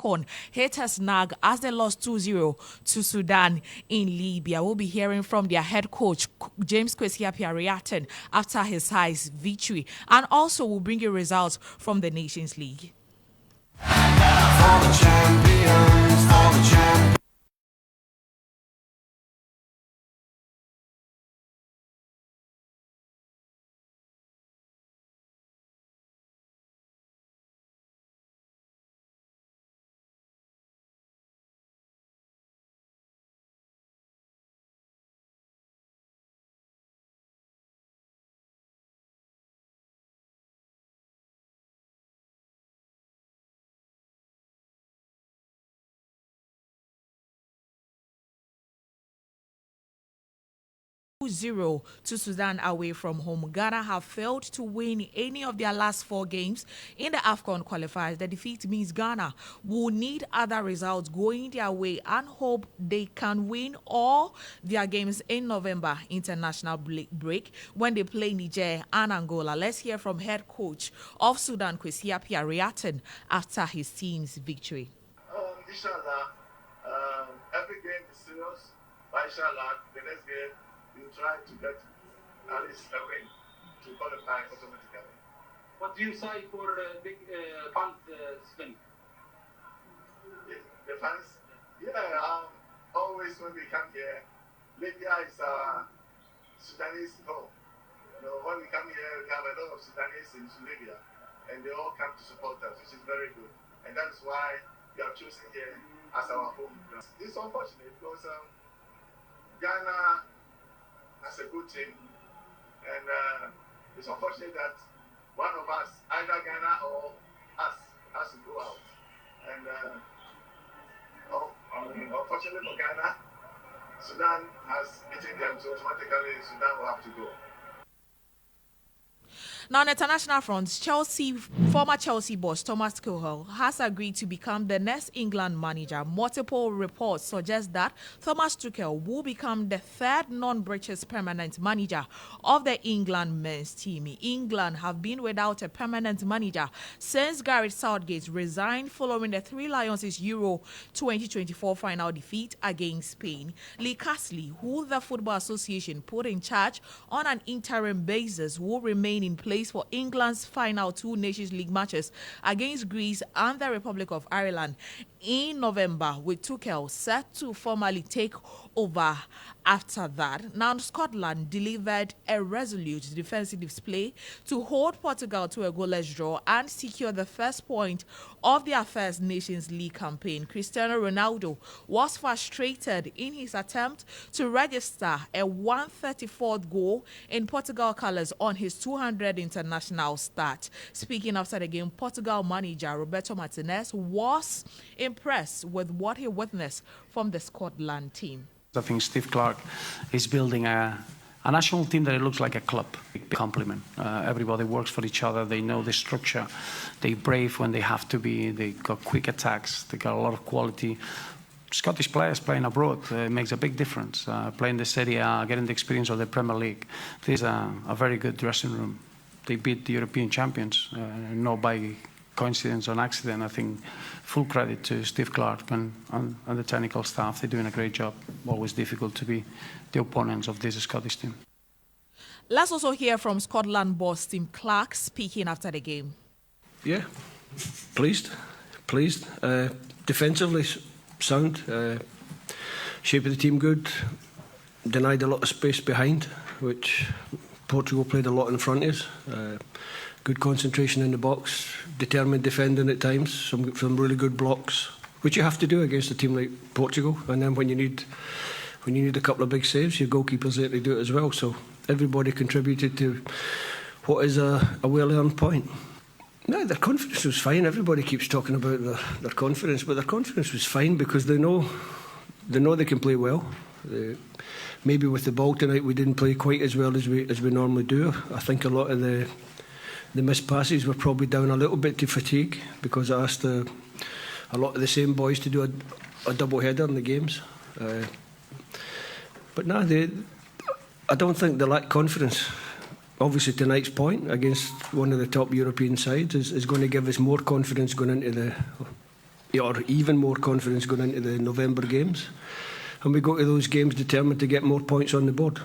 AFCON hit a snag as they lost 2-0 to Sudan in Libya. We'll be hearing from their head coach, James Kwesi Appiah-Reaton, after his highs victory. And also we'll bring you results from the Nations League. For the champions, for the champions. 2-0 to Sudan away from home. Ghana have failed to win any of their last 4 games in the AFCON qualifiers. The defeat means Ghana will need other results going their way and hope they can win all their games in November international break when they play Niger and Angola. Let's hear from head coach of Sudan, Kwesi Appiah-Reaton, after his team's victory. Inshallah, every game is serious, but inshallah, the next game you try to get at least a win to qualify automatically. What do you say for big fans, Sven? The fans? Yeah, always when we come here, Libya is Sudanese home. You know, when we come here, we have a lot of Sudanese in Libya, and they all come to support us, which is very good. And that is why we are choosing here as our home. It's unfortunate because Ghana has a good team, and it's unfortunate that one of us, either Ghana or us, has to go out. And unfortunately for Ghana, Sudan has beaten them, so automatically Sudan will have to go. Now, on the international front, former Chelsea boss Thomas Tuchel has agreed to become the next England manager. Multiple reports suggest that Thomas Tuchel will become the 3rd non-British permanent manager of the England men's team. England have been without a permanent manager since Gareth Southgate resigned following the Three Lions' Euro 2024 final defeat against Spain. Lee Castley, who the Football Association put in charge on an interim basis, will remain in place for England's final 2 Nations League matches against Greece and the Republic of Ireland in November, with Tuchel set to formally take over after that. Now, Scotland delivered a resolute defensive display to hold Portugal to a goalless draw and secure the first point of their first Nations League campaign. Cristiano Ronaldo was frustrated in his attempt to register a 134th goal in Portugal colours on his 200 international start. Speaking after the game, Portugal manager Roberto Martinez was impressed with what he witnessed from the Scotland team. I think Steve Clarke is building a national team that it looks like a club. Big compliment. Everybody works for each other. They know the structure. They're brave when they have to be. They got quick attacks. They got a lot of quality. Scottish players playing abroad makes a big difference. Playing the Serie A, getting the experience of the Premier League. This is a very good dressing room. They beat the European champions, not by coincidence or accident. I think full credit to Steve Clarke and the technical staff. They're doing a great job. Always difficult to be the opponents of this Scottish team. Let's also hear from Scotland boss Tim Clark speaking after the game. Yeah, pleased. Defensively sound. Shape of the team good. Denied a lot of space behind, which Portugal played a lot in front of us. Good concentration in the box, determined defending at times, some really good blocks, which you have to do against a team like Portugal. And then when you need a couple of big saves, your goalkeeper's there to do it as well. So everybody contributed to what is a well-earned point. No, their confidence was fine. Everybody keeps talking about their confidence, but their confidence was fine because they know they can play well. Maybe with the ball tonight, we didn't play quite as well as we normally do. I think a lot of the missed passes were probably down a little bit to fatigue because I asked a lot of the same boys to do a double header in the games. But no, I don't think they lack confidence. Obviously, tonight's point against one of the top European sides is going to give us more confidence going into or even more confidence going into the November games. And we go to those games determined to get more points on the board.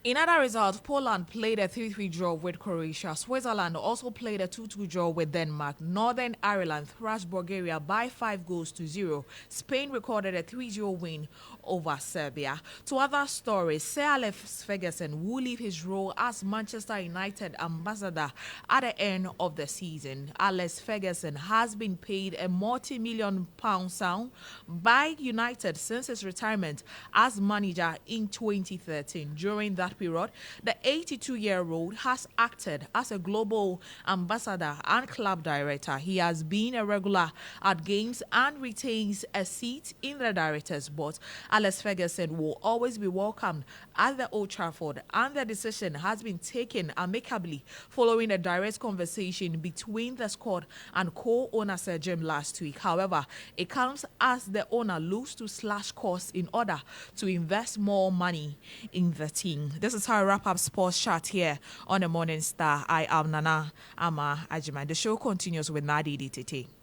In other results, Poland played a 3-3 draw with Croatia. Switzerland also played a 2-2 draw with Denmark. Northern Ireland thrashed Bulgaria by 5-0. Spain recorded a 3-0 win over Serbia. To other stories, Sir Alex Ferguson will leave his role as Manchester United ambassador at the end of the season. Alex Ferguson has been paid a multi-million pound sum by United since his retirement as manager in 2013. During that period, the 82-year-old has acted as a global ambassador and club director. He has been a regular at games and retains a seat in the directors' board. Alex Ferguson will always be welcomed at the Old Trafford, and the decision has been taken amicably following a direct conversation between the squad and co-owner Sir Jim last week. However, it comes as the owner looks to slash costs in order to invest more money in the team. This is how I wrap up Sports Chat here on the Morning Star. I am Nana Ama Agyemang. The show continues with Nadi Tete.